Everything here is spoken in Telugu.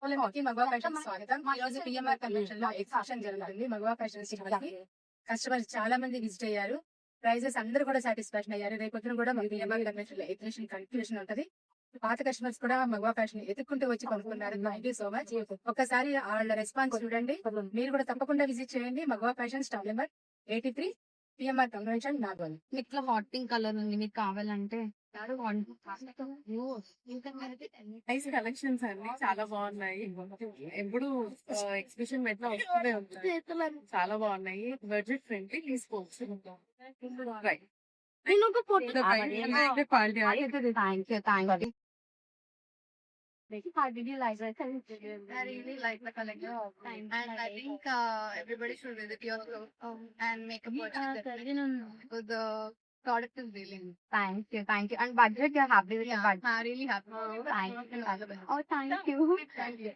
ఓకే, మగవా ఫ్యాషన్ స్వాగతం. ఈ రోజు పిఎంఆర్ కన్వెన్షన్ లో ఎగ్జిబిషన్ జరుగుతుంది. మగవా ఫ్యాషన్ కస్టమర్స్ చాలా మంది విజిట్ అయ్యారు. ప్రైజెస్ అందరూ కూడా సాటిస్ఫాక్షన్ అయ్యారు. రేపొద్దున కూడా మన పిఎంఆర్ కన్వెన్షన్ లో ఎగ్జిబిషన్ కంటిన్యూషన్ ఉంటది. పాత కస్టమర్స్ కూడా మగవా ఫ్యాషన్ ఎత్తుకుంటూ వచ్చి కొనుక్కున్నారు. Thank you so much. ఒక్కసారి వాళ్ళ రెస్పాన్స్ చూడండి. మీరు కూడా తప్పకుండా విజిట్ చేయండి. Magava fashion stall number 83 PMR convention Nagole. ఇట్లా హాట్ పింక్ కలర్ ఉంది, మీకు కావాలంటే నైస్ కలెక్షన్స్ అండి, చాలా బాగున్నాయి. ఎప్పుడు ఎగ్జిబిషన్ మెట్ల వస్తూనే ఉంటాయి, చాలా బాగున్నాయి. బడ్జెట్ ఫ్రెండ్లీ తీసుకోవచ్చు. Right. Thank you. How did you like it? I really like the collection, and I think everybody should visit your store and make a purchase because the product is really good. Thank you. And budget, you're happy with the budget? I'm really happy. Thank you. And all the best. Oh, thank you. Thank you.